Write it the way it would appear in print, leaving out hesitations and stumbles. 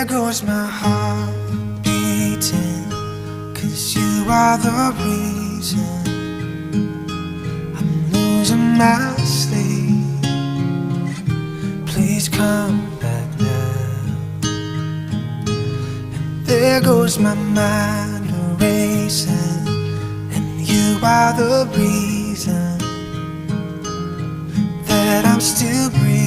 there goes my heart beating, 'cause you are the reason I'm losing my sleep. Please come back now. And there goes my mind erasing, and you are the reason that I'm still breathing.